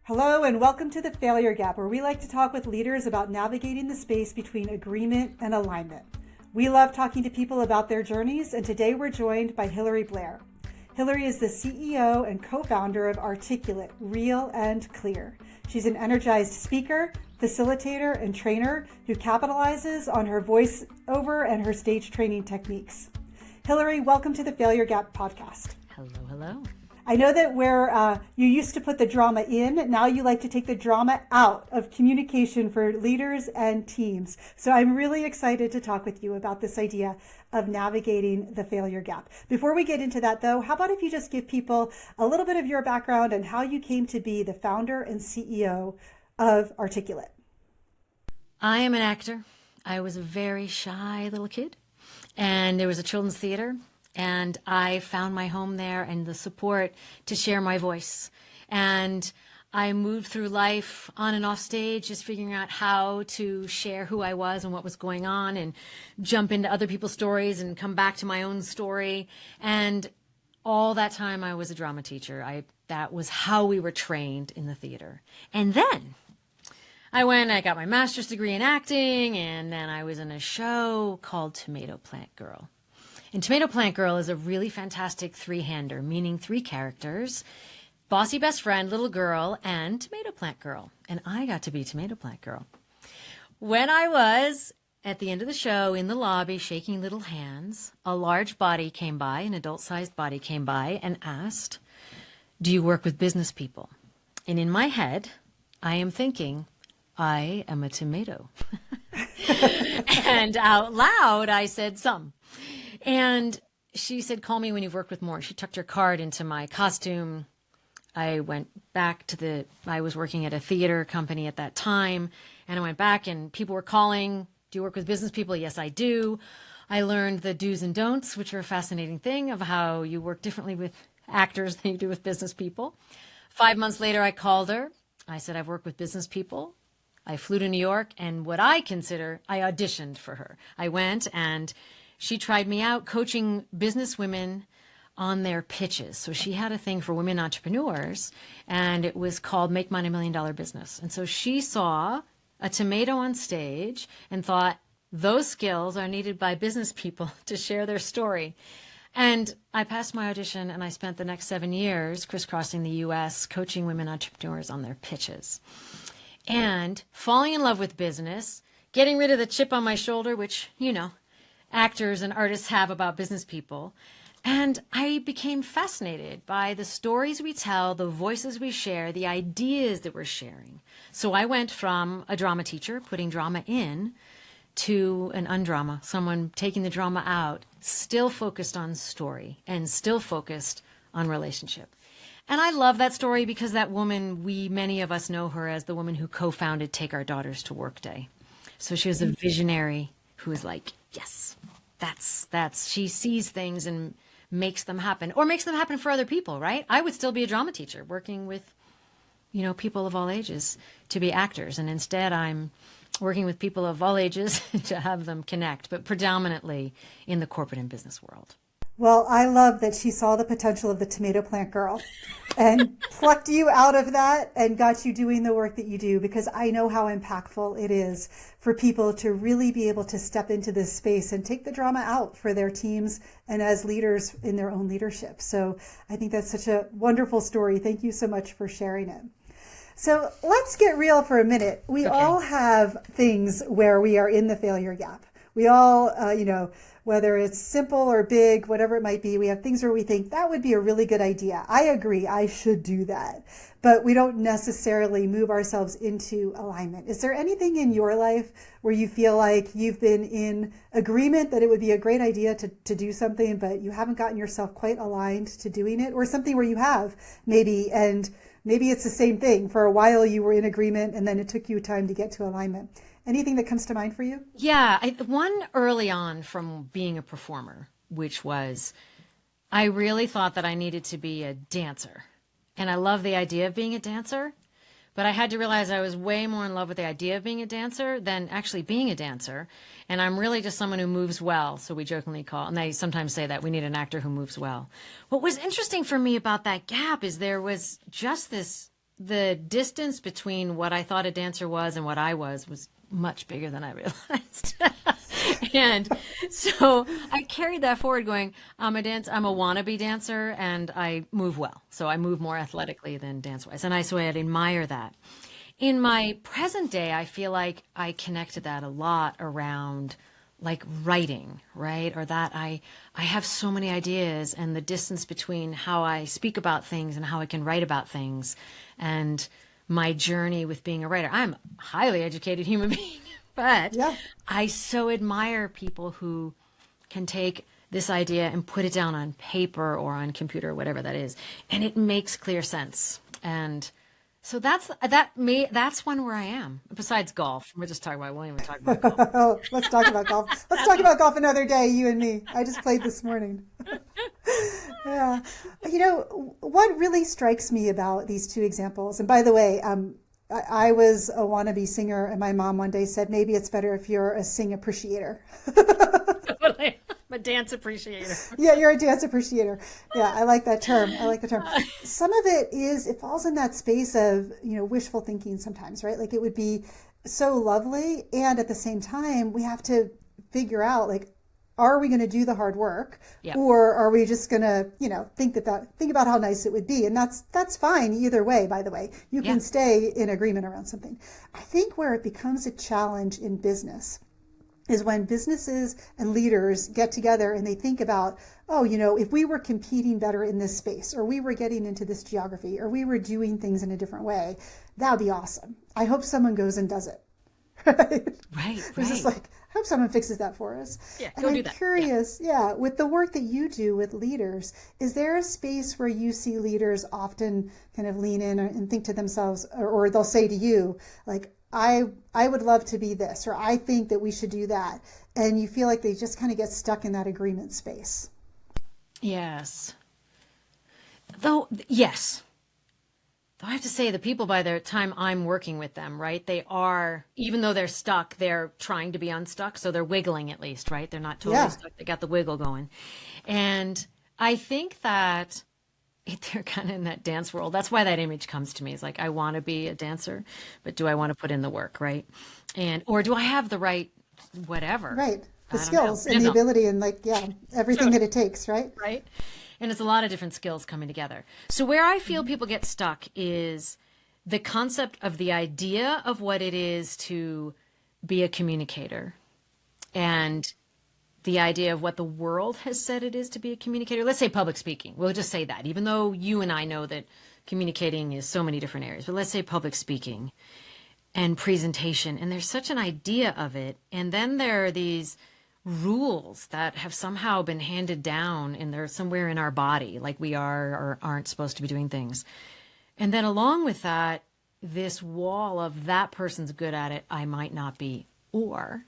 Hello, and welcome to the Failure Gap, where we like to talk with leaders about navigating the space between agreement and alignment. We love talking to people about their journeys, and today we're joined by Hilary Blair. Hilary is the CEO and co-founder of Articulate, Real and Clear. She's an energized speaker, facilitator, and trainer who capitalizes on her voiceover and her stage training techniques. Hilary, welcome to the Failure Gap podcast. Hello, hello. I know that where you used to put the drama in, now you like to take the drama out of communication for leaders and teams. So I'm really excited to talk with you about this idea of navigating the failure gap. Before we get into that though, how about if you just give people a little bit of your background and how you came to be the founder and CEO of Articulate? I am an actor. I was a very shy little kid, and there was a children's theater. And I found my home there and the support to share my voice. And I moved through life on and off stage, just figuring out how to share who I was and what was going on and jump into other people's stories and come back to my own story. And all that time I was a drama teacher. That was how we were trained in the theater. And then I got my master's degree in acting, and then I was in a show called Tomato Plant Girl. And Tomato Plant Girl is a really fantastic three-hander, meaning three characters: bossy best friend, little girl, and Tomato Plant Girl. And I got to be Tomato Plant Girl. When I was at the end of the show in the lobby shaking little hands, a large body came by, an adult-sized body came by and asked, "Do you work with business people?" And in my head, I am thinking, I am a tomato. And out loud, I said, "Some." And she said, "Call me when you've worked with more." She tucked her card into my costume. I went back I was working at a theater company at that time, and I went back and people were calling, "Do you work with business people?" "Yes, I do." I learned the do's and don'ts, which are a fascinating thing of how you work differently with actors than you do with business people. 5 months later, I called her. I said, "I've worked with business people." I flew to New York, and I auditioned for her. I went, and she tried me out coaching business women on their pitches. So she had a thing for women entrepreneurs, and it was called Make Money $1 Million Business. And so she saw a tomato on stage and thought, those skills are needed by business people to share their story. And I passed my audition, and I spent the next 7 years crisscrossing the U.S. coaching women entrepreneurs on their pitches. And falling in love with business, getting rid of the chip on my shoulder, which, actors and artists have about business people. And I became fascinated by the stories we tell, the voices we share, the ideas that we're sharing. So I went from a drama teacher, putting drama in, to an undrama, someone taking the drama out, still focused on story and still focused on relationship. And I love that story because that woman, many of us know her as the woman who co-founded Take Our Daughters to Work Day. So she was a visionary who was like, yes, she sees things and makes them happen, or makes them happen for other people, right? I would still be a drama teacher working with, people of all ages to be actors. And instead I'm working with people of all ages to have them connect, but predominantly in the corporate and business world. Well, I love that she saw the potential of the Tomato Plant Girl and plucked you out of that and got you doing the work that you do, because I know how impactful it is for people to really be able to step into this space and take the drama out for their teams and as leaders in their own leadership. So I think that's such a wonderful story. Thank you so much for sharing it. So let's get real for a minute. We all have things where we are in the failure gap. We all, whether it's simple or big, whatever it might be, we have things where we think that would be a really good idea. I agree, I should do that. But we don't necessarily move ourselves into alignment. Is there anything in your life where you feel like you've been in agreement that it would be a great idea to do something, but you haven't gotten yourself quite aligned to doing it? Or something where you have maybe, and maybe it's the same thing. For a while you were in agreement and then it took you time to get to alignment. Anything that comes to mind for you? Yeah, one early on from being a performer, which was, I really thought that I needed to be a dancer. And I love the idea of being a dancer, but I had to realize I was way more in love with the idea of being a dancer than actually being a dancer. And I'm really just someone who moves well. So we jokingly call, and they sometimes say that we need an actor who moves well. What was interesting for me about that gap is there was just this the distance between what I thought a dancer was and what I was much bigger than I realized. And so I carried that forward going, I'm a wannabe dancer and I move well. So I move more athletically than dance wise. And so I'd admire that. In my present day, I feel like I connected that a lot around like writing, right? Or that I have so many ideas, and the distance between how I speak about things and how I can write about things, and my journey with being a writer. I'm a highly educated human being, but Yeah. I so admire people who can take this idea and put it down on paper or on computer or whatever that is, and it makes clear sense. And so that's one where I am. Besides golf, we're just talking about. We won't even talk about golf. Oh, let's talk about golf. Let's talk about golf another day, you and me. I just played this morning. Yeah. You know, what really strikes me about these two examples, and by the way, I was a wannabe singer, and my mom one day said, maybe it's better if you're a sing appreciator. Totally. A dance appreciator. Yeah, you're a dance appreciator. Yeah, I like that term. I like the term. Some of it falls in that space of, wishful thinking sometimes, right? Like it would be so lovely. And at the same time, we have to figure out, like, are we going to do the hard work, Yep. or are we just going to, think about how nice it would be? And that's fine either way, by the way. You can stay in agreement around something. I think where it becomes a challenge in business is when businesses and leaders get together and they think about, if we were competing better in this space, or we were getting into this geography, or we were doing things in a different way, that would be awesome. I hope someone goes and does it. Right. It's just like, I hope someone fixes that for us. Yeah, and go I'm do that. curious, with the work that you do with leaders, is there a space where you see leaders often kind of lean in and think to themselves, or they'll say to you, like, I would love to be this, or I think that we should do that, and you feel like they just kind of get stuck in that agreement space? Yes. Yes. Though I have to say, the people, by the time I'm working with them, right, they are, even though they're stuck, they're trying to be unstuck. So they're wiggling at least, right? They're not totally stuck. They got the wiggle going. And I think that they're kind of in that dance world. That's why that image comes to me. It's like, I want to be a dancer, but do I want to put in the work, right? Or do I have the right whatever? Right. The skills and the ability and everything that it takes, right? Right. And it's a lot of different skills coming together. So where I feel people get stuck is the concept of the idea of what it is to be a communicator, and the idea of what the world has said it is to be a communicator. Let's say public speaking. We'll just say that, even though you and I know that communicating is so many different areas. But let's say public speaking and presentation. And there's such an idea of it. And then there are these rules that have somehow been handed down, and they're somewhere in our body, like we are or aren't supposed to be doing things. And then along with that, this wall of that person's good at it, I might not be. Or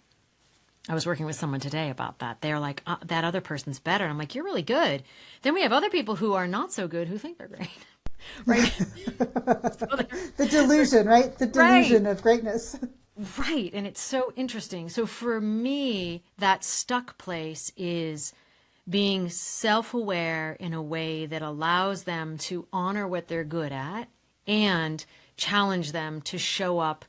I was working with someone today about that. They're like, that other person's better. And I'm like, you're really good. Then we have other people who are not so good who think they're great. Right? The delusion, right? The delusion of greatness. Right. And it's so interesting. So for me, that stuck place is being self-aware in a way that allows them to honor what they're good at and challenge them to show up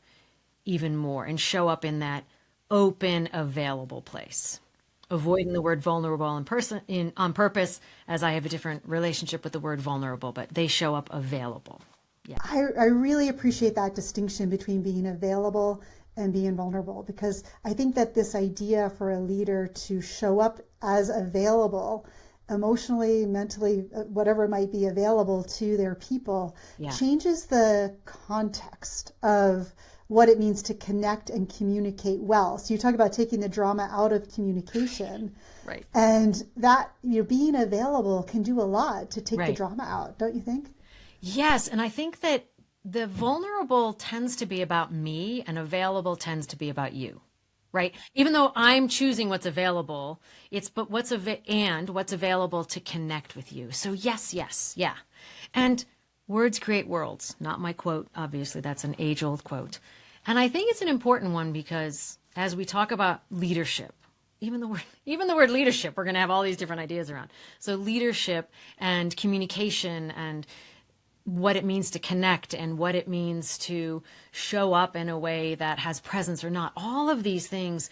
even more and show up in that open, available place. Avoiding the word vulnerable on purpose, as I have a different relationship with the word vulnerable, but they show up available. Yeah. I really appreciate that distinction between being available and being vulnerable, because I think that this idea for a leader to show up as available, emotionally, mentally, whatever might be available to their people, changes the context of what it means to connect and communicate well. So you talk about taking the drama out of communication. Right. And that, being available can do a lot to take the drama out, don't you think? Yes. And I think that the vulnerable tends to be about me and available tends to be about you. Right. Even though I'm choosing what's available, what's available to connect with you. So yes. Yeah. And words create worlds. Not my quote. Obviously, that's an age-old quote. And I think it's an important one because as we talk about leadership, even the word leadership, we're going to have all these different ideas around. So leadership and communication and what it means to connect and what it means to show up in a way that has presence or not. All of these things,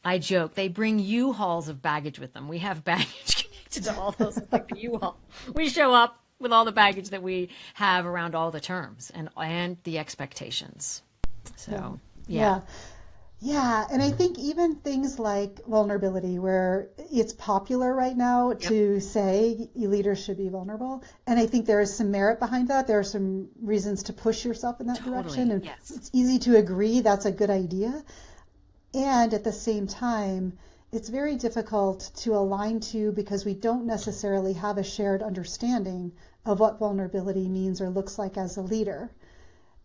I joke, they bring U-Hauls of baggage with them. We have baggage connected to all those, like the U-Haul. We show up with all the baggage that we have around all the terms and the expectations. So, yeah. Yeah, and I think even things like vulnerability, where it's popular right now to say leaders should be vulnerable, and I think there is some merit behind that. There are some reasons to push yourself in that direction, and it's easy to agree that's a good idea. And at the same time, it's very difficult to align to, because we don't necessarily have a shared understanding of what vulnerability means or looks like as a leader.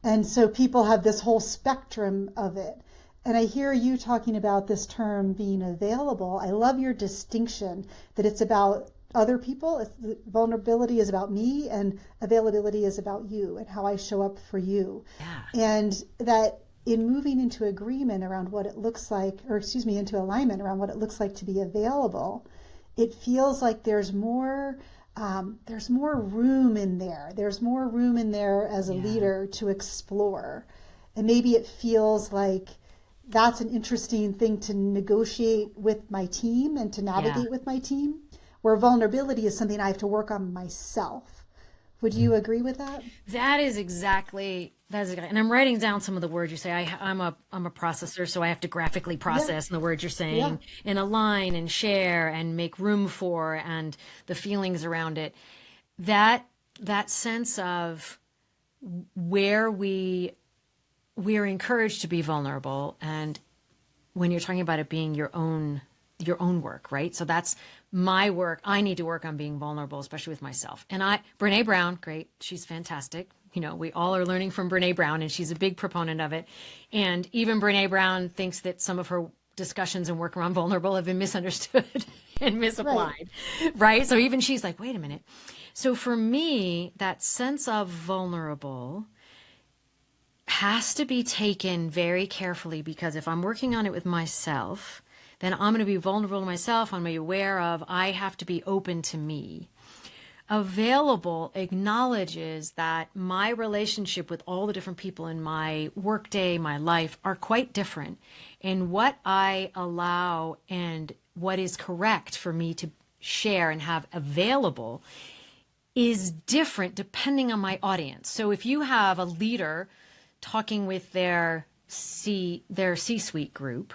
And so people have this whole spectrum of it. And I hear you talking about this term being available. I love your distinction that it's about other people. Vulnerability is about me, and availability is about you and how I show up for you. Yeah. And that in moving into agreement around what it looks like, into alignment around what it looks like to be available, it feels like there's more room in there. There's more room in there as a leader to explore. And maybe it feels like that's an interesting thing to negotiate with my team and to navigate with my team, where vulnerability is something I have to work on myself. Would you agree with that? That is exactly, and I'm writing down some of the words you say. I'm a processor, so I have to graphically process the words you're saying and align and share and make room for, and the feelings around it. That sense of where we're encouraged to be vulnerable, and when you're talking about it being your own work, right? So that's my work. I need to work on being vulnerable, especially with myself. And Brene Brown, great. She's fantastic. We all are learning from Brene Brown, and she's a big proponent of it. And even Brene Brown thinks that some of her discussions and work around vulnerable have been misunderstood and misapplied, right? So even she's like, wait a minute. So for me, that sense of vulnerable has to be taken very carefully, because if I'm working on it with myself, then I'm going to be vulnerable to myself. I'm going to be aware of, I have to be open to me. Available acknowledges that my relationship with all the different people in my workday, my life, are quite different. And what I allow and what is correct for me to share and have available is different depending on my audience. So if you have a leader talking with their C-suite group,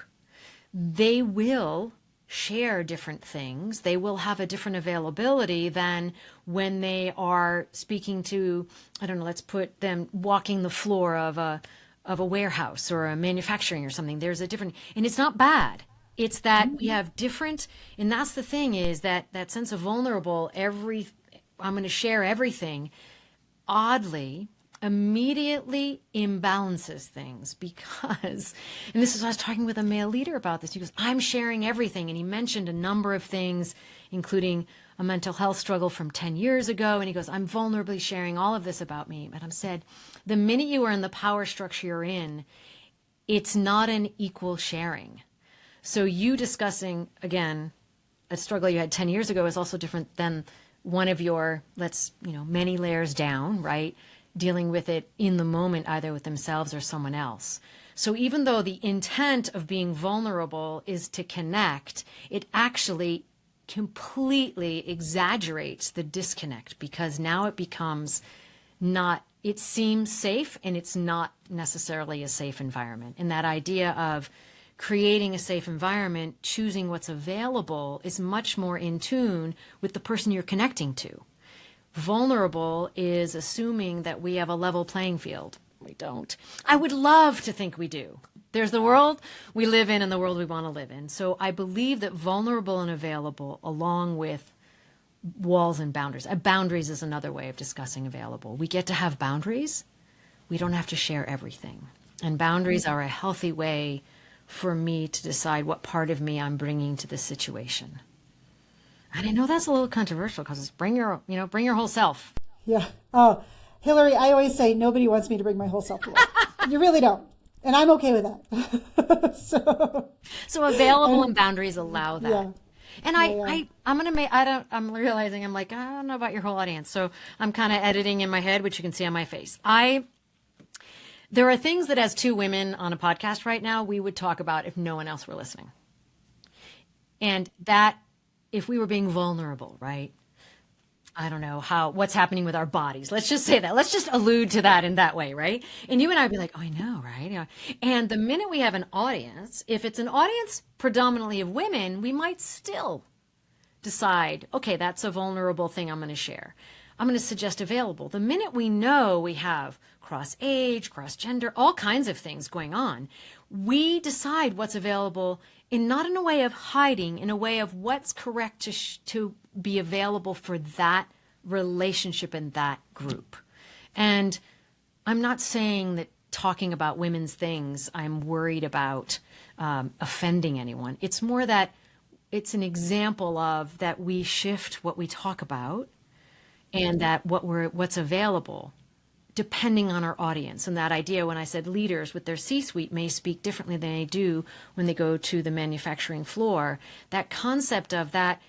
they will share different things. They will have a different availability than when they are speaking to, I don't know, let's put them walking the floor of a warehouse or a manufacturing or something. There's a different, and it's not bad. It's that we have different, and that's the thing, is that sense of vulnerable, I'm going to share everything, oddly immediately imbalances things, because, and this is, I was talking with a male leader about this. He goes, I'm sharing everything. And he mentioned a number of things, including a mental health struggle from 10 years ago. And he goes, I'm vulnerably sharing all of this about me. But I'm said, the minute you are in the power structure you're in, it's not an equal sharing. So you discussing, again, a struggle you had 10 years ago is also different than one of your, many layers down, right? Dealing with it in the moment, either with themselves or someone else. So even though the intent of being vulnerable is to connect, it actually completely exaggerates the disconnect, because now it becomes it seems safe, and it's not necessarily a safe environment. And that idea of creating a safe environment, choosing what's available, is much more in tune with the person you're connecting to. Vulnerable is assuming that we have a level playing field. We don't. I would love to think we do. There's the world we live in and the world we want to live in. So I believe that vulnerable and available, along with walls and boundaries. Boundaries is another way of discussing available. We get to have boundaries. We don't have to share everything. And boundaries are a healthy way for me to decide what part of me I'm bringing to this situation. And I know that's a little controversial, because it's bring your whole self. Yeah. Oh, Hilary, I always say nobody wants me to bring my whole self to work. You really don't. And I'm okay with that. So available and boundaries allow that. Yeah. And I'm realizing I'm like, I don't know about your whole audience. So I'm kind of editing in my head, which you can see on my face. There are things that as two women on a podcast right now, we would talk about if no one else were listening. And that, if we were being vulnerable, right? I don't know what's happening with our bodies. Let's just say that. Let's just allude to that in that way, right? And you and I would be like, oh, I know, right? Yeah. And the minute we have an audience, if it's an audience predominantly of women, we might still decide, okay, that's a vulnerable thing I'm going to share. I'm going to suggest available. The minute we know we have cross age, cross gender, all kinds of things going on, we decide what's available not in a way of hiding, in a way of what's correct to be available for that relationship in that group. And I'm not saying that talking about women's things, I'm worried about offending anyone. It's more that it's an example of that we shift what we talk about and that what's available depending on our audience. And that idea, when I said leaders with their C-suite may speak differently than they do when they go to the manufacturing floor, that concept of that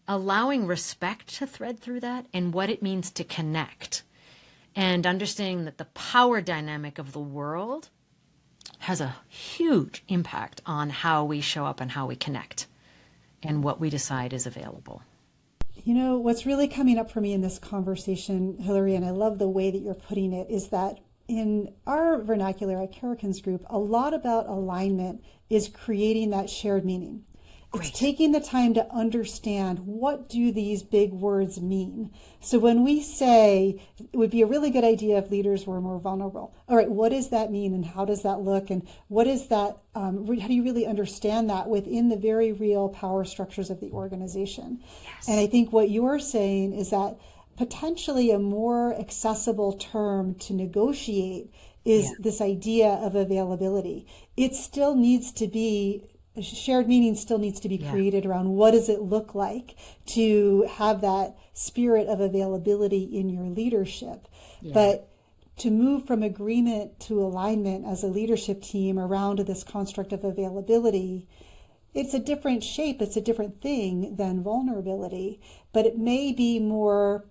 allowing respect to thread through that and what it means to connect, and understanding that the power dynamic of the world has a huge impact on how we show up and how we connect and what we decide is available. You know, what's really coming up for me in this conversation, Hilary, and I love the way that you're putting it, is that in our vernacular at Karrikins Group, a lot about alignment is creating that shared meaning. Great. It's taking the time to understand, what do these big words mean? So when we say it would be a really good idea if leaders were more vulnerable. All right, what does that mean and how does that look? And what is that, how do you really understand that within the very real power structures of the organization? Yes. And I think what you're saying is that potentially a more accessible term to negotiate is this idea of availability. It still needs to be shared meaning still needs to be created around what does it look like to have that spirit of availability in your leadership. Yeah. But to move from agreement to alignment as a leadership team around this construct of availability, it's a different shape, it's a different thing than vulnerability, but it may be more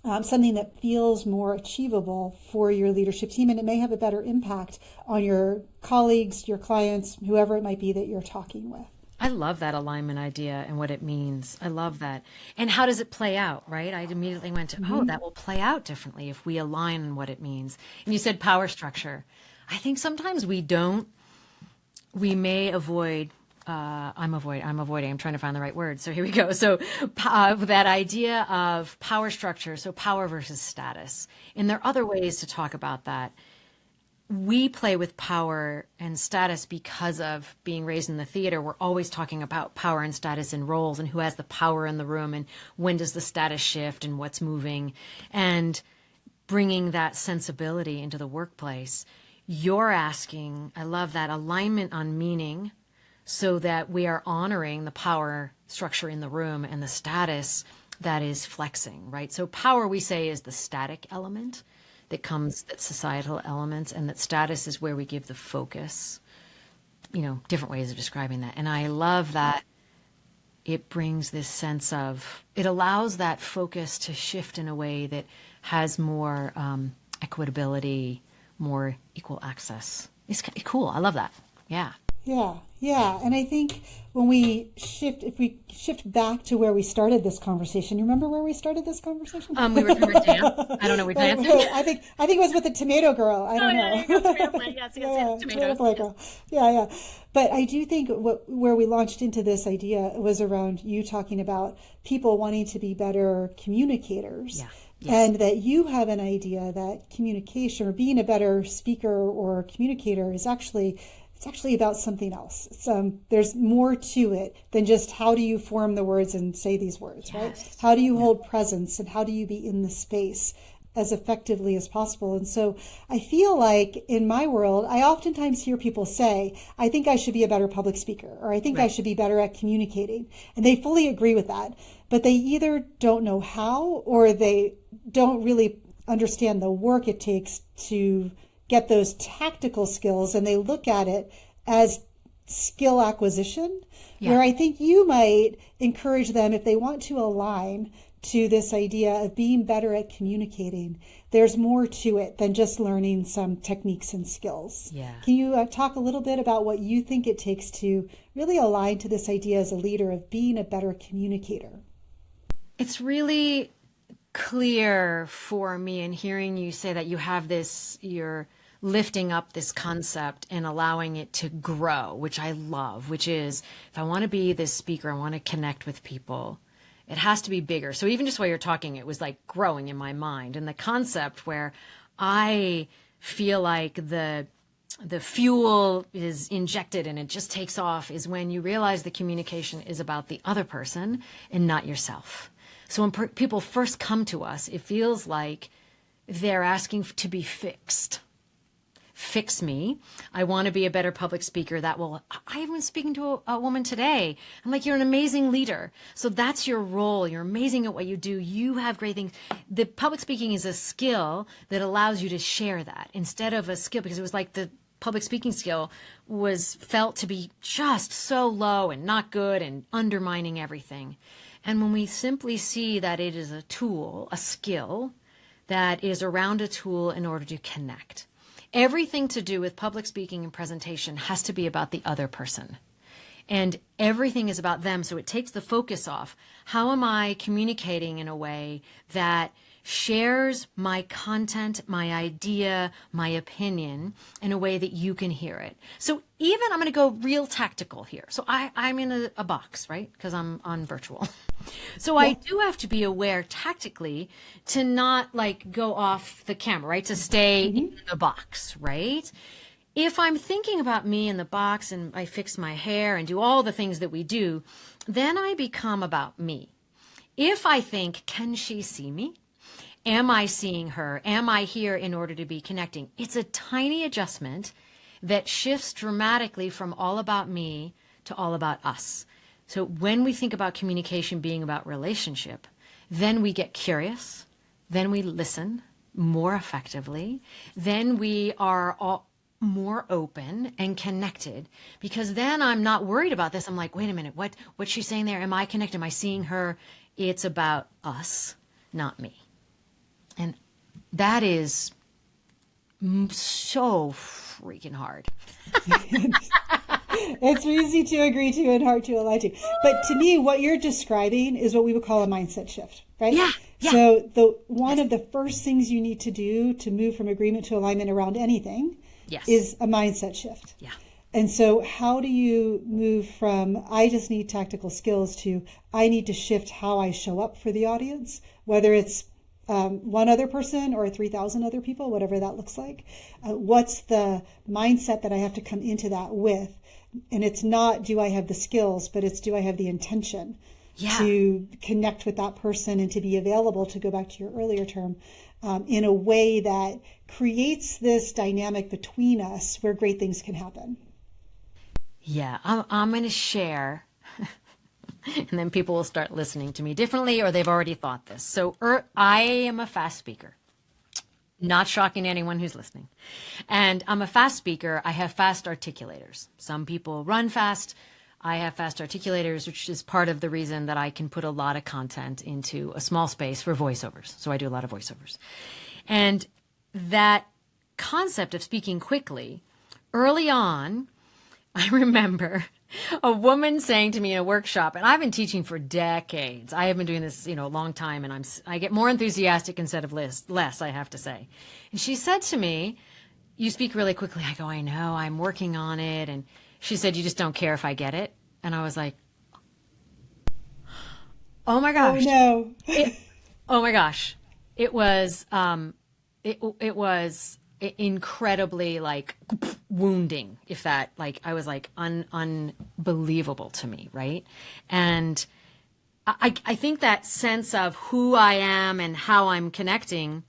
something that feels more achievable for your leadership team, and it may have a better impact on your colleagues, your clients, whoever it might be that you're talking with. I love that alignment idea and what it means. I love that. And how does it play out, right? I immediately went to, that will play out differently if we align on what it means. And you said power structure. I think sometimes we may avoid I'm trying to find the right word. So here we go. So that idea of power structure, so power versus status. And there are other ways to talk about that. We play with power and status because of being raised in the theater. We're always talking about power and status and roles and who has the power in the room and when does the status shift and what's moving, and bringing that sensibility into the workplace. You're asking, I love that, alignment on meaning, so that we are honoring the power structure in the room and the status that is flexing, right? So power, we say, is the static element that societal elements, and that status is where we give the focus, different ways of describing that. And I love that it brings this sense of, it allows that focus to shift in a way that has more equitability, more equal access. It's cool. I love that. Yeah. Yeah. And I think if we shift back to where we started this conversation, you remember where we started this conversation? We were talking about dance. I don't know, we danced. I think it was with the tomato girl. I don't know. Yeah, tomato plant. Yes, tomato plant girl. Yeah. But I do think where we launched into this idea was around you talking about people wanting to be better communicators. Yeah. Yes. And that you have an idea that communication, or being a better speaker or communicator, is actually about something else. There's more to it than just how do you form the words and say these words, yes. Right? How do you hold presence, and how do you be in the space as effectively as possible? And so I feel like in my world, I oftentimes hear people say, I think I should be a better public speaker, or I think I should be better at communicating. And they fully agree with that, but they either don't know how, or they don't really understand the work it takes to get those tactical skills, and they look at it as skill acquisition, Yeah. where I think you might encourage them if they want to align to this idea of being better at communicating. There's more to it than just learning some techniques and skills. Yeah. Can you talk a little bit about what you think it takes to really align to this idea as a leader of being a better communicator? It's really clear for me in hearing you say that you have this, you're lifting up this concept and allowing it to grow, which I love, which is if I want to be this speaker, I want to connect with people, it has to be bigger. So even just while you're talking, it was like growing in my mind. And the concept where I feel like the fuel is injected and it just takes off is when you realize the communication is about the other person and not yourself. So when people first come to us, it feels like they're asking to be fixed. Fix me. I want to be a better public speaker. I was speaking to a woman today. I'm like, you're an amazing leader. So that's your role. You're amazing at what you do. You have great things. The public speaking is a skill that allows you to share that instead of a skill, because it was like the public speaking skill was felt to be just so low and not good and undermining everything. And when we simply see that it is a tool, a skill that is around a tool in order to connect. Everything to do with public speaking and presentation has to be about the other person. And everything is about them. So it takes the focus off. How am I communicating in a way that shares my content, my idea, my opinion in a way that you can hear it? So even I'm going to go real tactical here. So I'm in a box, right? Because I'm on virtual. So I do have to be aware tactically to not like go off the camera, right? To stay in the box, right? If I'm thinking about me in the box and I fix my hair and do all the things that we do, then I become about me. If I think, can she see me? Am I seeing her? Am I here in order to be connecting? It's a tiny adjustment that shifts dramatically from all about me to all about us. So when we think about communication being about relationship, then we get curious, then we listen more effectively, then we are all more open and connected, because then I'm not worried about this. I'm like, wait a minute, what's she saying there? Am I connected? Am I seeing her? It's about us, not me. And that is so freaking hard. It's easy to agree to and hard to align to. But to me, what you're describing is what we would call a mindset shift, right? Yeah. So one of the first things you need to do to move from agreement to alignment around anything is a mindset shift. Yeah. And so how do you move from I just need tactical skills to I need to shift how I show up for the audience, whether it's one other person or 3,000 other people, whatever that looks like. What's the mindset that I have to come into that with? And it's not, do I have the skills, but it's, do I have the intention to connect with that person and to be available, to go back to your earlier term, in a way that creates this dynamic between us where great things can happen. Yeah, I'm going to share, and then people will start listening to me differently, or they've already thought this. So I am a fast speaker. Not shocking to anyone who's listening. And I'm a fast speaker. I have fast articulators. Some people run fast. I have fast articulators, which is part of the reason that I can put a lot of content into a small space for voiceovers. So I do a lot of voiceovers. And that concept of speaking quickly, early on, I remember a woman saying to me in a workshop, and I've been teaching for decades. I have been doing this, a long time, and I get more enthusiastic instead of less, I have to say. And she said to me, "You speak really quickly." I go, "I know, I'm working on it." And she said, "You just don't care if I get it." And I was like, oh my gosh. Oh no. Oh my gosh. It was, it was incredibly like wounding, if that, like, I was like unbelievable to me. Right. And I think that sense of who I am and how I'm connecting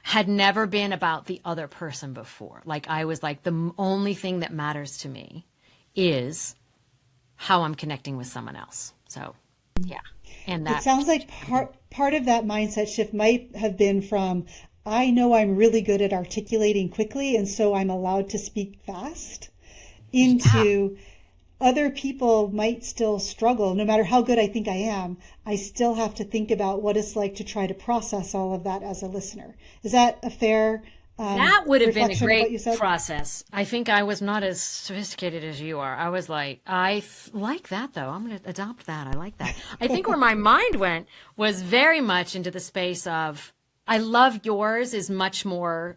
had never been about the other person before. Like I was like, the only thing that matters to me is how I'm connecting with someone else. So yeah. And that it sounds like part of that mindset shift might have been from, I know I'm really good at articulating quickly, and so I'm allowed to speak fast. into other people might still struggle. No matter how good I think I am, I still have to think about what it's like to try to process all of that as a listener. Is that a fair That would have been a reflection of what you great said? process. I think I was not as sophisticated as you are. I was like, like that though. I'm going to adopt that. I like that. I think where my mind went was very much into the space of, I love yours is much more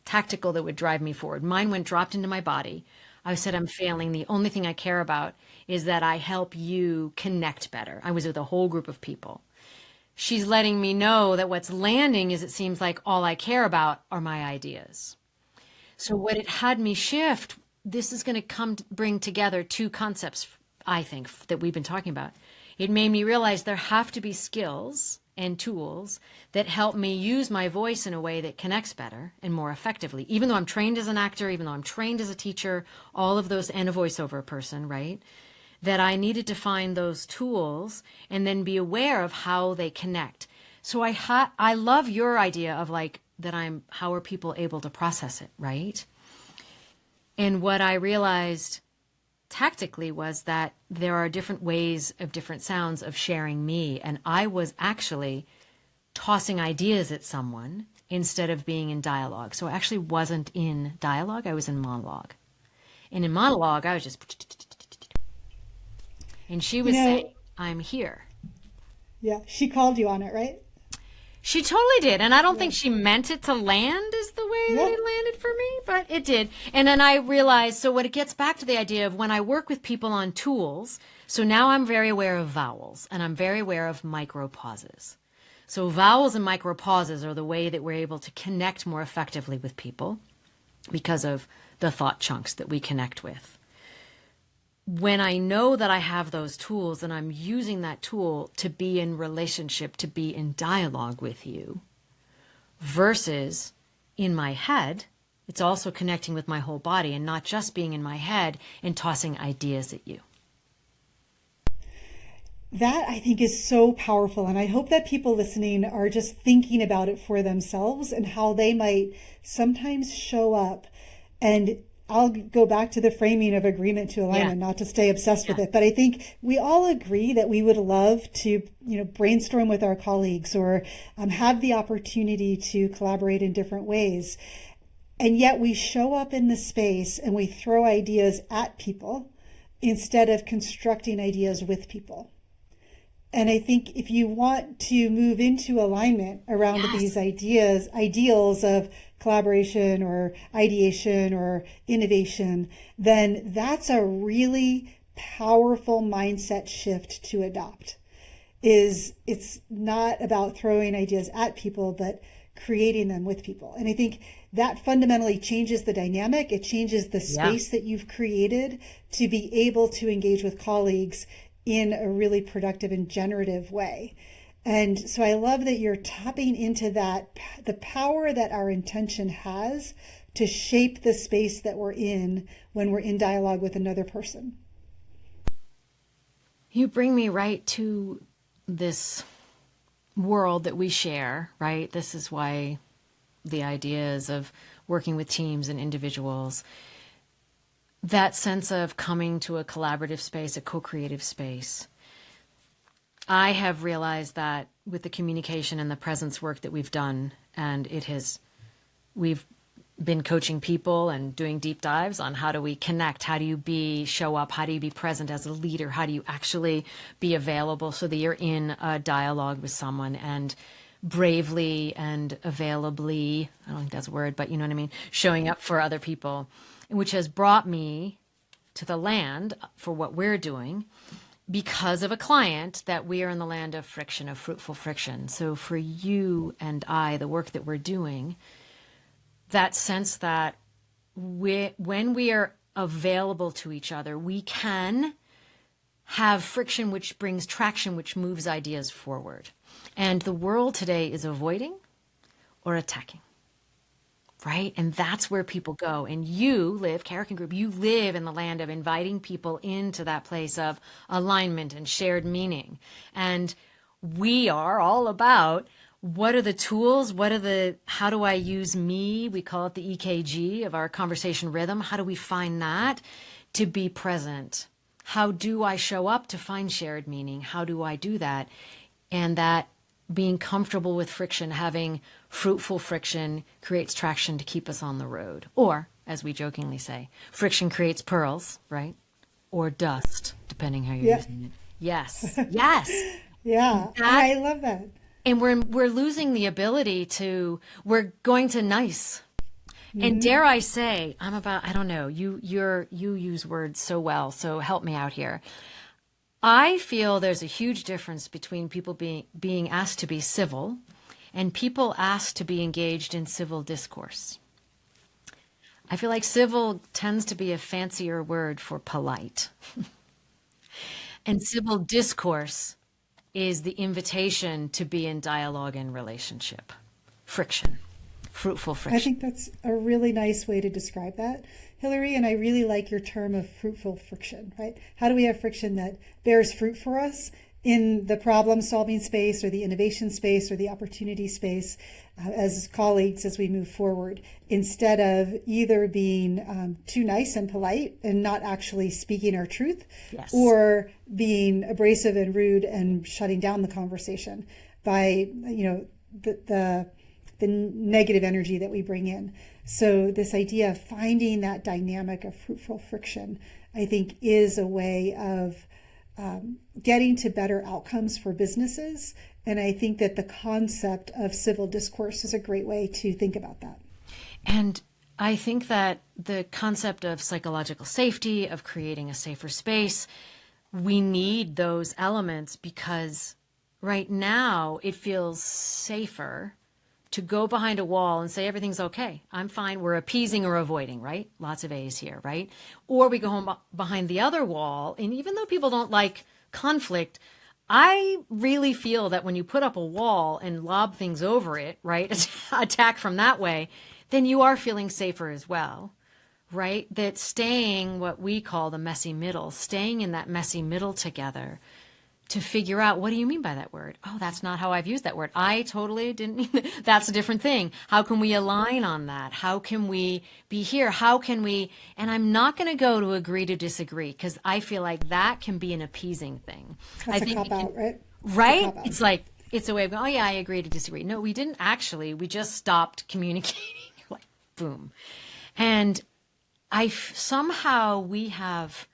tactical that would drive me forward. Mine went dropped into my body. I said, I'm failing. The only thing I care about is that I help you connect better. I was with a whole group of people. She's letting me know that what's landing is it seems like all I care about are my ideas. So what it had me shift, this is going to bring together two concepts, I think, that we've been talking about. It made me realize there have to be skills and tools that help me use my voice in a way that connects better and more effectively. Even though I'm trained as an actor, even though I'm trained as a teacher, all of those, and a voiceover person, right? That I needed to find those tools and then be aware of how they connect. So I love your idea of like that how are people able to process it, right? And what I realized tactically was that there are different ways of different sounds of sharing me. And I was actually tossing ideas at someone instead of being in dialogue. So I actually wasn't in dialogue, I was in monologue. And in monologue, I was just... And she was saying, I'm here. Yeah, she called you on it, right? She totally did. And I don't think she meant it to land is the way that Yeah. it landed for me, but it did. And then I realized, so what it gets back to the idea of when I work with people on tools, so now I'm very aware of vowels and I'm very aware of micro pauses. So vowels and micro pauses are the way that we're able to connect more effectively with people because of the thought chunks that we connect with. When I know that I have those tools and I'm using that tool to be in relationship, to be in dialogue with you, versus in my head, it's also connecting with my whole body and not just being in my head and tossing ideas at you. That I think is so powerful. And I hope that people listening are just thinking about it for themselves and how they might sometimes show up. And I'll go back to the framing of agreement to alignment, not to stay obsessed with it. But I think we all agree that we would love to, brainstorm with our colleagues or have the opportunity to collaborate in different ways. And yet we show up in the space and we throw ideas at people instead of constructing ideas with people. And I think if you want to move into alignment around these ideals of collaboration or ideation or innovation, then that's a really powerful mindset shift to adopt. It's not about throwing ideas at people, but creating them with people. And I think that fundamentally changes the dynamic. It changes the space that you've created to be able to engage with colleagues in a really productive and generative way. And so I love that you're tapping into that, the power that our intention has to shape the space that we're in when we're in dialogue with another person. You bring me right to this world that we share, right? This is why the ideas of working with teams and individuals, that sense of coming to a collaborative space, a co-creative space. I have realized that with the communication and the presence work that we've done, and we've been coaching people and doing deep dives on how do we connect, how do you show up, how do you be present as a leader, how do you actually be available so that you're in a dialogue with someone and bravely and availably, I don't think that's a word, but you know what I mean, showing up for other people, which has brought me to the land for what we're doing because of a client that we are in the land of friction, of fruitful friction. So for you and I, the work that we're doing, that sense that when we are available to each other, we can have friction, which brings traction, which moves ideas forward. And the world today is avoiding or attacking, right? And that's where people go. And you live, Karrikins Group, you live in the land of inviting people into that place of alignment and shared meaning. And we are all about what are the tools? How do I use me? We call it the EKG of our conversation rhythm. How do we find that to be present? How do I show up to find shared meaning? How do I do that? And that being comfortable with friction, having fruitful friction creates traction to keep us on the road. Or, as we jokingly say, friction creates pearls, right? Or dust, depending how you're using it. Yes. Yes. Yeah. I love that. And we're losing the ability we're going to nice. And dare I say, I don't know, you use words so well, so help me out here. I feel there's a huge difference between people being asked to be civil and people asked to be engaged in civil discourse. I feel like civil tends to be a fancier word for polite. And civil discourse is the invitation to be in dialogue and relationship. Friction. Fruitful friction. I think that's a really nice way to describe that, Hilary, and I really like your term of fruitful friction, right? How do we have friction that bears fruit for us in the problem-solving space or the innovation space or the opportunity space as colleagues as we move forward, instead of either being too nice and polite and not actually speaking our truth, yes, or being abrasive and rude and shutting down the conversation by, the negative energy that we bring in. So this idea of finding that dynamic of fruitful friction, I think, is a way of getting to better outcomes for businesses. And I think that the concept of civil discourse is a great way to think about that. And I think that the concept of psychological safety, of creating a safer space, we need those elements because right now it feels safer to go behind a wall and say everything's okay. I'm fine. We're appeasing or avoiding, right? Lots of A's here, right? Or we go home behind the other wall, and even though people don't like conflict, I really feel that when you put up a wall and lob things over it, right, attack from that way, then you are feeling safer as well, right? That staying what we call the messy middle, staying in that messy middle together, to figure out, what do you mean by that word? Oh, that's not how I've used that word. I totally didn't mean that. That's a different thing. How can we align on that? How can we be here? How can we, and I'm not going to go to agree to disagree, because I feel like that can be an appeasing thing. That's I think a cop-out, right? Right? It's like, it's a way of going, oh yeah, I agree to disagree. No, we didn't actually. We just stopped communicating. Like, boom. And somehow we have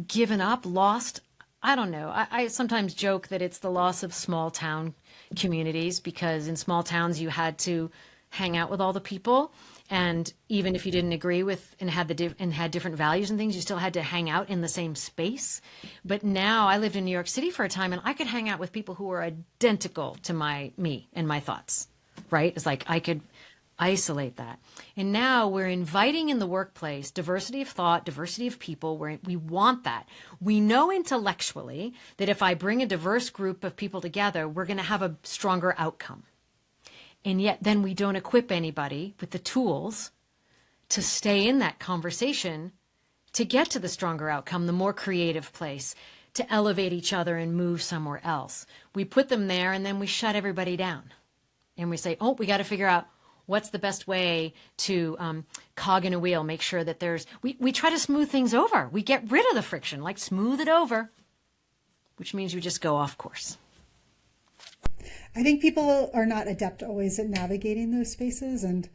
given up, lost, I don't know. I sometimes joke that it's the loss of small town communities, because in small towns you had to hang out with all the people, and even if you didn't agree with and had different values and things, you still had to hang out in the same space. But now I lived in New York City for a time, and I could hang out with people who were identical to me and my thoughts. Right? It's like I could isolate that. And now we're inviting in the workplace diversity of thought, diversity of people, where we want that. We know intellectually that if I bring a diverse group of people together, we're going to have a stronger outcome. And yet then we don't equip anybody with the tools to stay in that conversation to get to the stronger outcome, the more creative place, to elevate each other and move somewhere else. We put them there and then we shut everybody down. And we say, oh, we got to figure out what's the best way to cog in a wheel, make sure that we try to smooth things over. We get rid of the friction, like smooth it over, which means you just go off course. I think people are not adept always at navigating those spaces. And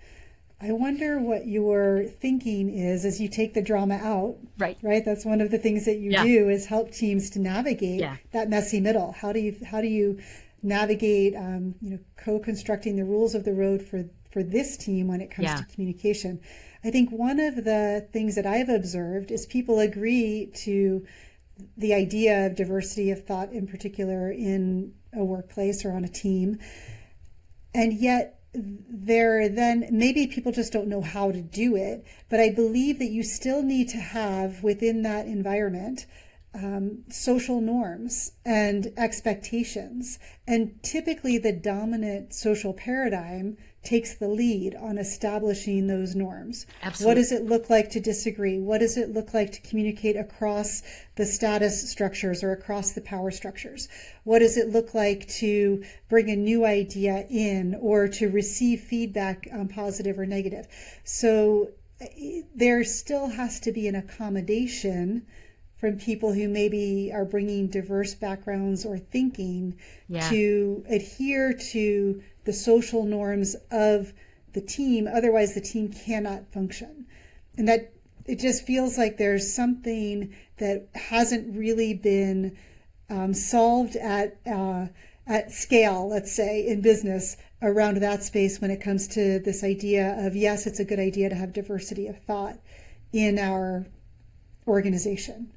I wonder what your thinking is as you take the drama out. Right. Right. That's one of the things that you do, is help teams to navigate that messy middle. How do you navigate, co-constructing the rules of the road for this team when it comes to communication? I think one of the things that I've observed is people agree to the idea of diversity of thought, in particular in a workplace or on a team, and yet maybe people just don't know how to do it. But I believe that you still need to have within that environment social norms and expectations. And typically the dominant social paradigm takes the lead on establishing those norms. Absolutely. What does it look like to disagree? What does it look like to communicate across the status structures or across the power structures? What does it look like to bring a new idea in or to receive feedback, positive or negative? So there still has to be an accommodation from people who maybe are bringing diverse backgrounds or thinking to adhere to the social norms of the team. Otherwise, the team cannot function. And that it just feels like there's something that hasn't really been solved at scale, let's say, in business around that space when it comes to this idea of, yes, it's a good idea to have diversity of thought in our organization.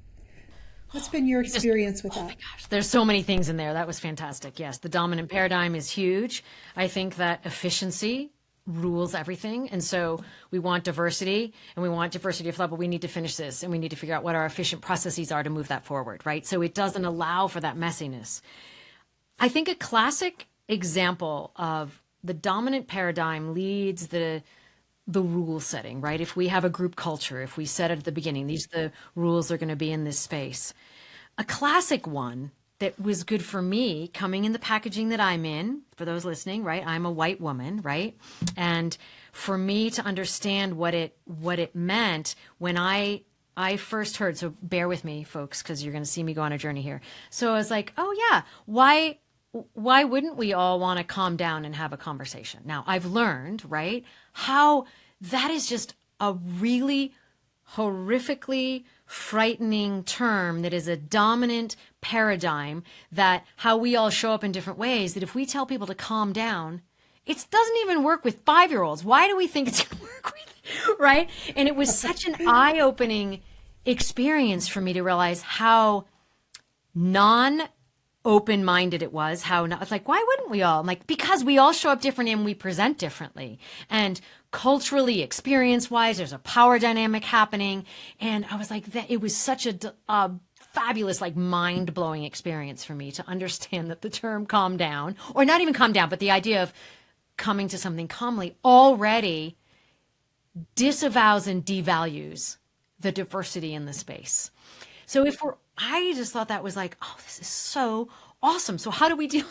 What's been your experience with that? Oh my gosh, there's so many things in there. That was fantastic. Yes, the dominant paradigm is huge. I think that efficiency rules everything. And so we want diversity and we want diversity of thought, but we need to finish this and we need to figure out what our efficient processes are to move that forward, right? So it doesn't allow for that messiness. I think a classic example of the dominant paradigm leads the rule setting, right? If we have a group culture, if we set it at the beginning, these are the rules that are going to be in this space. A classic one that was good for me coming in the packaging that I'm in, for those listening, right? I'm a white woman, right? And for me to understand what it meant when I first heard, so bear with me, folks, because you're going to see me go on a journey here. So I was like, oh yeah, why wouldn't we all want to calm down and have a conversation? Now, I've learned, right, how that is just a really horrifically frightening term that is a dominant paradigm, that how we all show up in different ways, that if we tell people to calm down, it doesn't even work with 5-year-olds. Why do we think it's going to work with, right? And it was such an eye-opening experience for me to realize how open-minded it was, how not, it's like, why wouldn't we all? I'm like, because we all show up different and we present differently. And culturally, experience-wise, there's a power dynamic happening. And I was like, that it was such a fabulous, like mind-blowing experience for me to understand that the term calm down, or not even calm down, but the idea of coming to something calmly already disavows and devalues the diversity in the space. So I just thought that was like, oh, this is so awesome. So how do we deal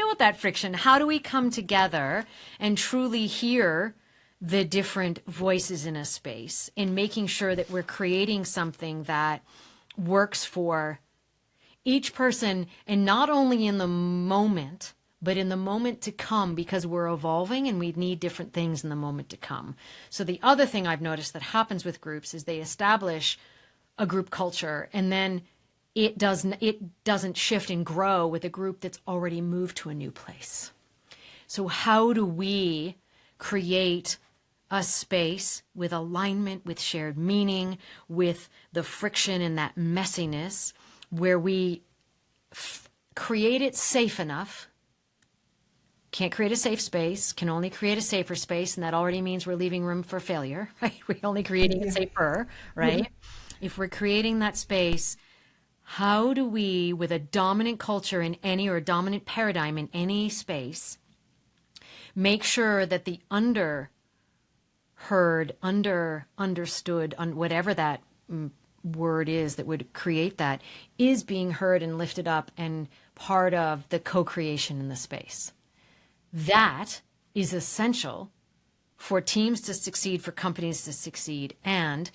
with that friction? How do we come together and truly hear the different voices in a space in making sure that we're creating something that works for each person, and not only in the moment, but in the moment to come, because we're evolving and we need different things in the moment to come. So the other thing I've noticed that happens with groups is they establish a group culture, and then it doesn't shift and grow with a group that's already moved to a new place. So how do we create a space with alignment, with shared meaning, with the friction and that messiness, where we create it safe enough? Can't create a safe space, can only create a safer space, and that already means we're leaving room for failure, right? We're only creating it safer, right? If we're creating that space, how do we, with a dominant culture in any, or a dominant paradigm in any space, make sure that the understood, whatever that word is that would create that, is being heard and lifted up and part of the co-creation in the space? That is essential for teams to succeed, for companies to succeed, and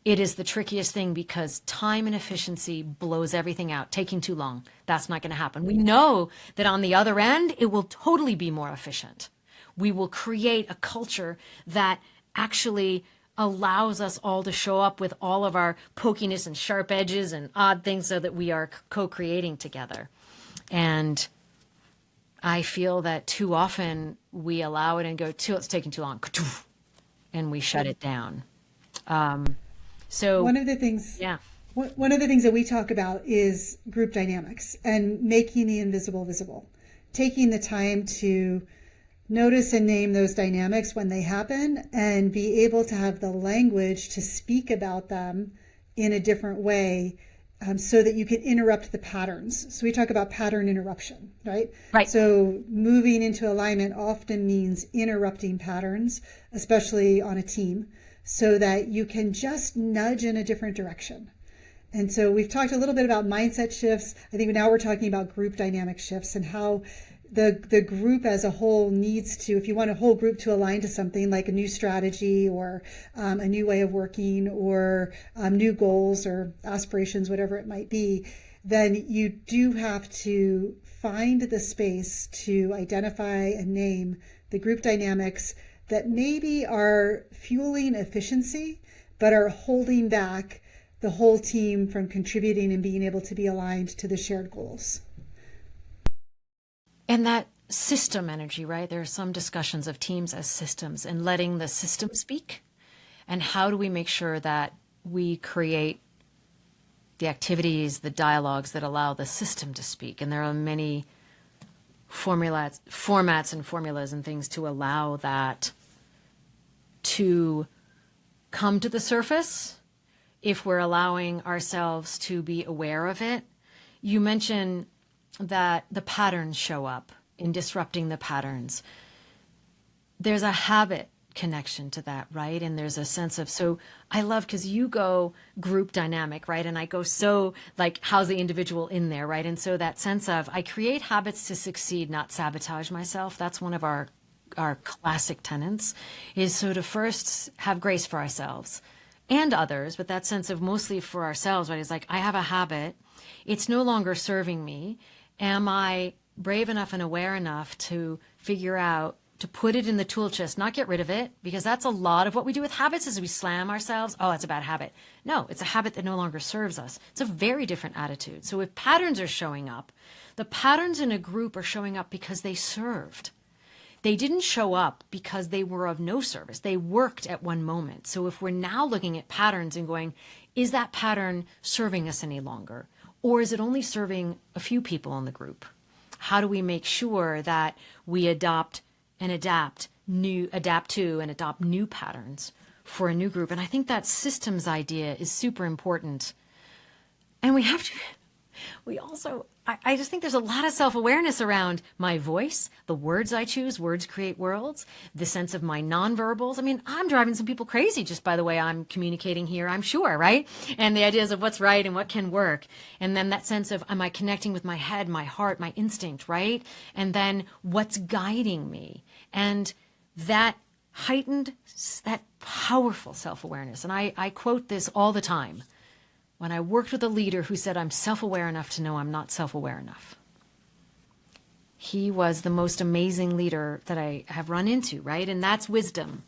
it is the trickiest thing because time and efficiency blows everything out. Taking too long, that's not going to happen. We know that on the other end, it will totally be more efficient. We will create a culture that actually allows us all to show up with all of our pokiness and sharp edges and odd things, so that we are co-creating together. And I feel that too often we allow it and go, it's taking too long, and we shut it down. So one of the things that we talk about is group dynamics and making the invisible visible, taking the time to notice and name those dynamics when they happen, and be able to have the language to speak about them in a different way, so that you can interrupt the patterns. So we talk about pattern interruption, right? Right. So moving into alignment often means interrupting patterns, especially on a team, so that you can just nudge in a different direction. And so we've talked a little bit about mindset shifts. I think now we're talking about group dynamic shifts and how the group as a whole needs to, if you want a whole group to align to something like a new strategy or a new way of working or new goals or aspirations, whatever it might be, then you do have to find the space to identify and name the group dynamics that maybe are fueling efficiency, but are holding back the whole team from contributing and being able to be aligned to the shared goals. And that system energy, right? There are some discussions of teams as systems and letting the system speak. And how do we make sure that we create the activities, the dialogues that allow the system to speak? And there are many formats and formulas and things to allow that to come to the surface if we're allowing ourselves to be aware of it. You mentioned that the patterns show up in disrupting the patterns. There's a habit connection to that, right? And there's a sense of, so I love, because you go group dynamic, right? And I go, so like, how's the individual in there, right? And so that sense of, I create habits to succeed, not sabotage myself. That's one of our classic tenets, is so to first have grace for ourselves and others, but that sense of mostly for ourselves, right? It's like, I have a habit. It's no longer serving me. Am I brave enough and aware enough to figure out, to put it in the tool chest, not get rid of it? Because that's a lot of what we do with habits, is we slam ourselves. Oh, it's a bad habit. No, it's a habit that no longer serves us. It's a very different attitude. So if patterns are showing up, the patterns in a group are showing up because they served. They didn't show up because they were of no service. They worked at one moment. So if we're now looking at patterns and going, is that pattern serving us any longer? Or is it only serving a few people in the group? How do we make sure that we adapt to and adopt new patterns for a new group? And I think that systems idea is super important. And I just think there's a lot of self-awareness around my voice, the words I choose. Words create worlds, the sense of my nonverbals. I mean, I'm driving some people crazy just by the way I'm communicating here, I'm sure, right? And the ideas of what's right and what can work. And then that sense of, am I connecting with my head, my heart, my instinct, right? And then what's guiding me? And that heightened, that powerful self-awareness. And I quote this all the time. When I worked with a leader who said, I'm self-aware enough to know I'm not self-aware enough. He was the most amazing leader that I have run into, right? And that's wisdom.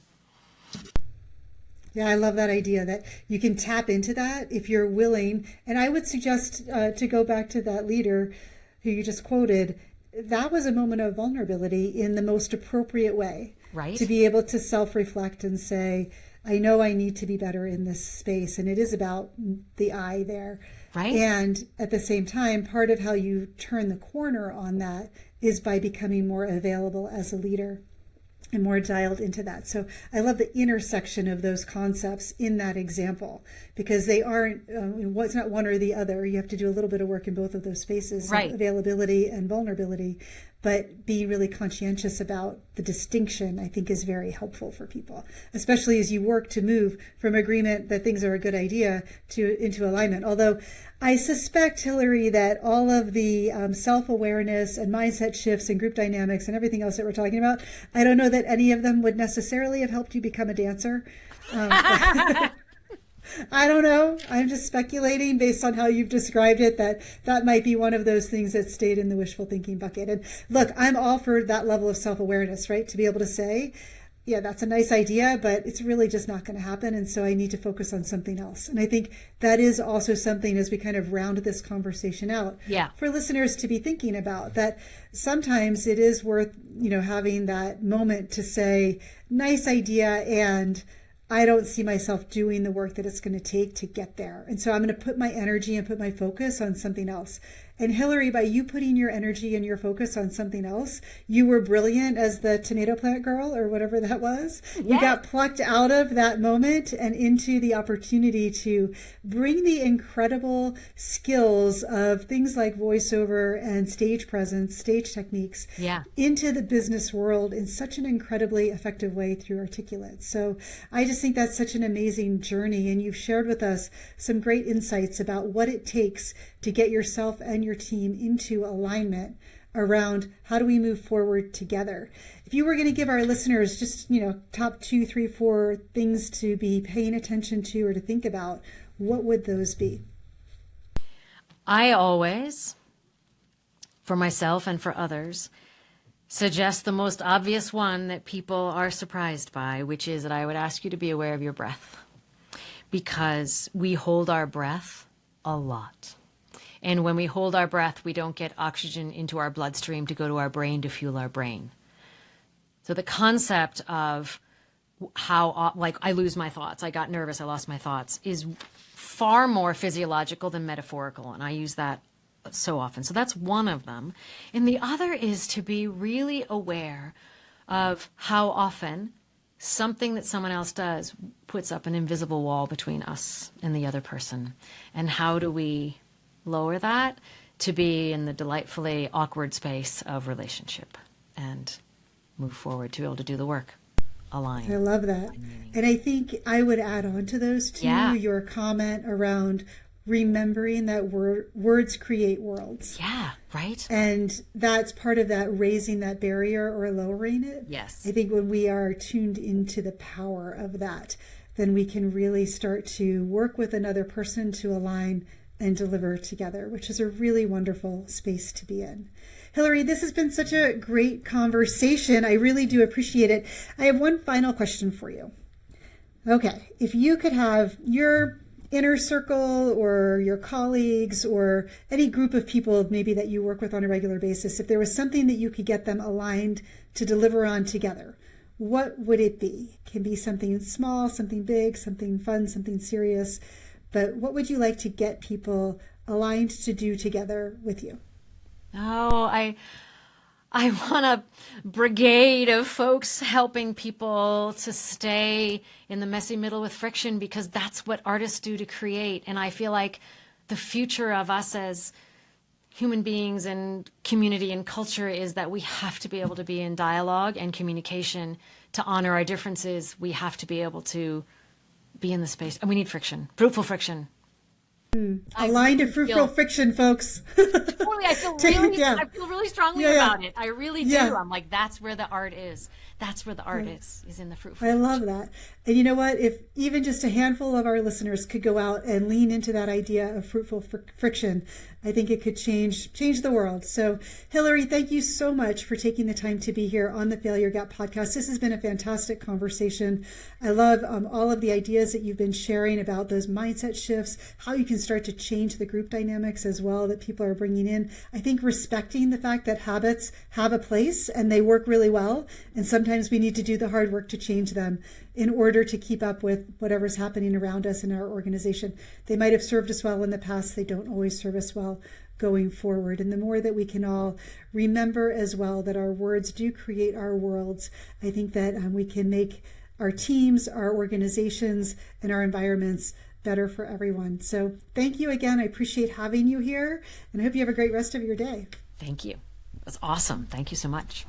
Yeah, I love that idea that you can tap into that if you're willing. And I would suggest to go back to that leader who you just quoted. That was a moment of vulnerability in the most appropriate way. Right. To be able to self-reflect and say, I know I need to be better in this space. And it is about the I there. Right. And at the same time, part of how you turn the corner on that is by becoming more available as a leader and more dialed into that. So I love the intersection of those concepts in that example, because they aren't, it's not one or the other. You have to do a little bit of work in both of those spaces, right. Availability and vulnerability, but being really conscientious about the distinction, I think, is very helpful for people, especially as you work to move from agreement that things are a good idea into alignment. Although I suspect, Hilary, that all of the self-awareness and mindset shifts and group dynamics and everything else that we're talking about, I don't know that any of them would necessarily have helped you become a dancer. I don't know. I'm just speculating based on how you've described it, that might be one of those things that stayed in the wishful thinking bucket. And look, I'm all for that level of self-awareness, right? To be able to say, yeah, that's a nice idea, but it's really just not going to happen. And so I need to focus on something else. And I think that is also something, as we kind of round this conversation out, for listeners to be thinking about, that sometimes it is worth, having that moment to say, nice idea, and I don't see myself doing the work that it's going to take to get there. And so I'm going to put my energy and put my focus on something else. And Hilary, by you putting your energy and your focus on something else, you were brilliant as the tomato plant girl or whatever that was. Yeah. You got plucked out of that moment and into the opportunity to bring the incredible skills of things like voiceover and stage presence, stage techniques into the business world in such an incredibly effective way through Articulate. So I just think that's such an amazing journey. And you've shared with us some great insights about what it takes to get yourself and your team into alignment around how do we move forward together. If you were going to give our listeners just, top 2, 3, 4 things to be paying attention to or to think about, what would those be? I always, for myself and for others, suggest the most obvious one that people are surprised by, which is that I would ask you to be aware of your breath, because we hold our breath a lot. And when we hold our breath, we don't get oxygen into our bloodstream to go to our brain to fuel our brain. So the concept of how, I lose my thoughts, I got nervous, I lost my thoughts, is far more physiological than metaphorical. And I use that so often. So that's one of them. And the other is to be really aware of how often something that someone else does puts up an invisible wall between us and the other person. And how do we lower that to be in the delightfully awkward space of relationship and move forward to be able to do the work. Align. I love that. And I think I would add on to those too, your comment around remembering that words create worlds. Yeah, right. And that's part of that, raising that barrier or lowering it. Yes. I think when we are tuned into the power of that, then we can really start to work with another person to align and deliver together, which is a really wonderful space to be in. Hilary, this has been such a great conversation. I really do appreciate it. I have one final question for you. Okay, if you could have your inner circle or your colleagues or any group of people maybe that you work with on a regular basis, if there was something that you could get them aligned to deliver on together, what would it be? It can be something small, something big, something fun, something serious, but what would you like to get people aligned to do together with you? Oh, I want a brigade of folks helping people to stay in the messy middle with friction, because that's what artists do to create. And I feel like the future of us as human beings and community and culture is that we have to be able to be in dialogue and communication to honor our differences. We have to be able to be in the space, and we need friction, fruitful friction. Aligned to fruitful friction, folks. Totally, I feel really strongly about it. I really do. Yeah. I'm like, that's where the art is. That's where the art is in the fruitful. I love that. And you know what? If even just a handful of our listeners could go out and lean into that idea of fruitful friction, I think it could change the world. So, Hilary, thank you so much for taking the time to be here on the Failure Gap podcast. This has been a fantastic conversation. I love all of the ideas that you've been sharing about those mindset shifts, how you can start to change the group dynamics as well that people are bringing in. I think respecting the fact that habits have a place and they work really well. And sometimes we need to do the hard work to change them in order to keep up with whatever's happening around us in our organization. They might have served us well in the past. They don't always serve us well going forward. And the more that we can all remember as well that our words do create our worlds, I think that we can make our teams, our organizations, and our environments better for everyone. So thank you again. I appreciate having you here, and I hope you have a great rest of your day. Thank you. That's awesome. Thank you so much.